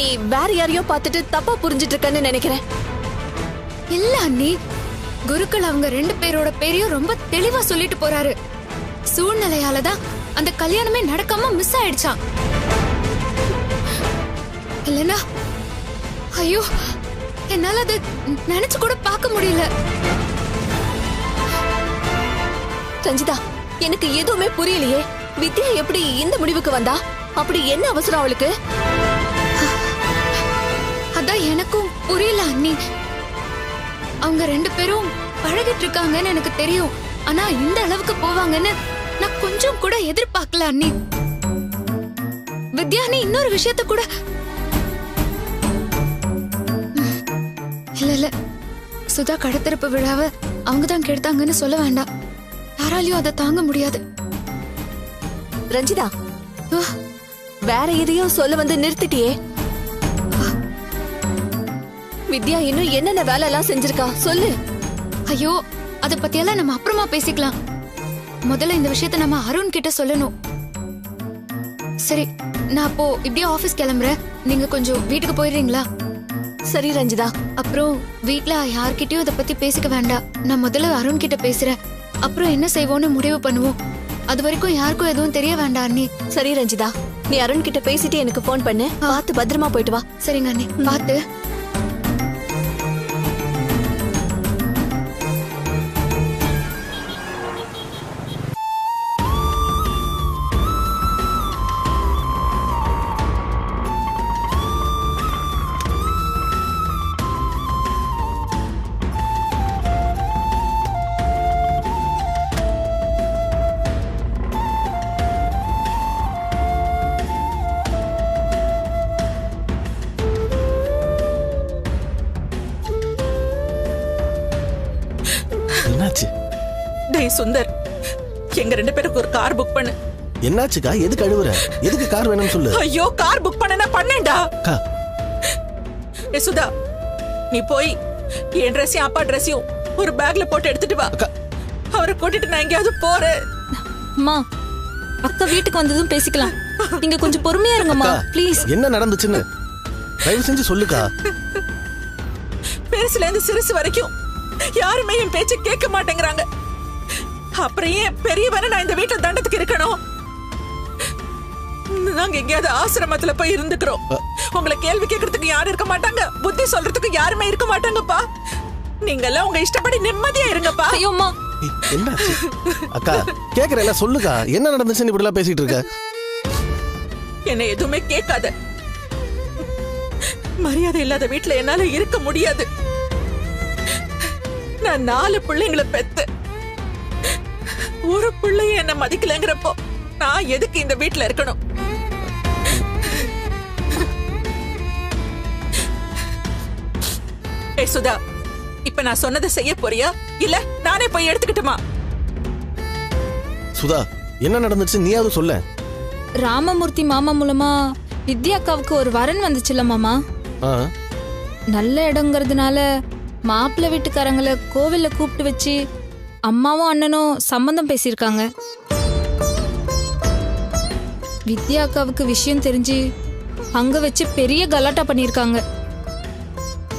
நீ வேற யாரையோ பார்த்துட்டு தப்பா புரிஞ்சிட்டு இருக்கன்னு நினைக்கிறேன். இல்ல அண்ணி, குருக்கள் அவங்க 2 பேரோட பேரையும் ரொம்ப தெளிவா சொல்லிட்டு போறாரு. சூழ்நிலையாலதான் அந்த கல்யாணமே நடக்காம மிஸ் ஆயிடுச்சான். இல்லனா ஐயோ, என்னால அது நினைச்சு கூட பார்க்க முடியல. ரஞ்சிதா, எனக்கு எதுவுமே புரியலையே. வித்யா எப்படி இந்த முடிவுக்கு வந்தா? அப்படி என்ன அவசரம் அவளுக்கு? அதான் எனக்கும் புரியல அண்ணி. அவங்க 2 பேரும் பழகிட்டு இருக்காங்கன்னு எனக்கு தெரியும். ஆனா இந்த அளவுக்கு போவாங்கன்னு நான் கொஞ்சம் கூட எதிர்பார்க்கல அண்ணி. வித்யா, நீ இன்னொரு விஷயத்த கூட இல்ல சுதா கடத்திருப்பு விழாவை அவங்கதான் கெடுத்தாங்கன்னு சொல்ல வேண்டாம். யாராலையும் அதை தாங்க முடியாது. ரஞ்சிதா, வேற எதையோ சொல்ல வந்து நிறுத்திட்டியே. வித்யா இன்னும் என்னென்ன வேலை எல்லாம் செஞ்சிருக்கா சொல்லு. ஐயோ, அத பத்தியெல்லாம் நம்ம அப்புறமா பேசிக்கலாம். முதல்ல இந்த விஷயத்த நம்ம அருண் கிட்ட சொல்லணும். சரி, நான் அப்போ இப்படியே ஆபீஸ் கிளம்புறேன். நீங்க கொஞ்சம் வீட்டுக்கு போயிடுறீங்களா? சரி ரஞ்சிதா. அப்புறம் வீட்ல யார்கிட்டயும் இத பத்தி பேசிக்க வேண்டாம். நான் முதல்ல அருண் கிட்ட பேசுறேன். அப்புறம் என்ன செய்வோம்னு முடிவு பண்ணுவோம். அது வரைக்கும் யாருக்கும் எதுவும் தெரிய வேண்டாம் அண்ணி. சரி ரஞ்சிதா, நீ அருண் கிட்ட பேசிட்டு எனக்கு போன் பண்ணு. பார்த்து பத்திரமா போயிட்டு வா. சரிங்க அண்ணி, பார்த்து. என்னாச்சு? டேய் சுந்தர், எங்க 2 பேருக்கு ஒரு கார் புக் பண்ணு. என்னாச்சுக்கா? எதுக்கு அழுவுற? எதுக்கு கார் வேணும்னு சொல்லு. ஐயோ, கார் புக் பண்ணனா பண்ணேன்டா. ஏ சுதா, நீ போய் என் ட்ரெஸ்ஸையும் அப்பா ட்ரெஸ்ஸையும் ஒரு பேக்ல போட்டு எடுத்துட்டு வா. அவரை கூட்டிட்டு நான் எங்கேயாவது போறேன். அம்மா, அக்கா வீட்டுக்கு வந்ததும் பேசிக்கலாம். நீங்க கொஞ்சம் பொறுமையா இருங்கம்மா ப்ளீஸ். என்ன நடந்துச்சுன்னு தயவு செஞ்சு சொல்லுக்கா. பெருசுல இருந்து சிறுசு வரைக்கும் யாருமே என் பேச்ச கேட்க மாட்டேங்கிறாங்க. அப்புறம் ஏன் பெரியவன நான் இந்த வீட்டுல தண்டத்துக்கு இருக்கணும்? நாங்க எங்கேயாவது ஆசிரமத்துல போய் இருந்துக்கிறோம். உங்களை கேள்வி கேட்கறதுக்கு யாரும் இருக்க மாட்டாங்க. புத்தி சொல்றதுக்கு யாருமே இருக்க மாட்டாங்கப்பா. நீங்க எல்லாம் உங்க இஷ்டப்படி நிம்மதியா இருங்கப்பா. ஐயோம்மா, என்னாச்சு? அக்கா கேக்குறேன், சொல்லுக்கா. என்ன நடந்துச்சுன்னு இப்படி எல்லாம் பேசிட்டு இருக்க? என்ன எதுவுமே கேட்காத. மரியாதை இல்லாத வீட்டுல என்னால இருக்க முடியாது. நான் 4 பிள்ளைங்களை பெத்து ஒரு பிள்ளைய என்ன மதிக்கலங்கிறப்போ நான் எதுக்கு இந்த வீட்டுல இருக்கணும்? ஏ சுதா, இப்ப நான் சொன்னதை செய்ய போறியா இல்ல நானே போய் எடுத்துக்கிட்டுமா? சுதா, என்ன நடந்துச்சு நீயாவது சொல்ல. ராமமூர்த்தி மாமா மூலமா வித்யாக்காவுக்கு ஒரு வரன் வந்துச்சுல்ல மாமா. நல்ல இடங்கிறதுனால மாப்பிள்ளை வீட்டுக்காரங்களை கோவில்ல கூப்பிட்டு வச்சு அம்மாவும் அண்ணனும் சம்பந்தம் பேசியிருக்காங்க. வித்யாக்காவுக்கு விஷயம் தெரிஞ்சு அங்க வச்சு பெரிய கலாட்டா பண்ணியிருக்காங்க.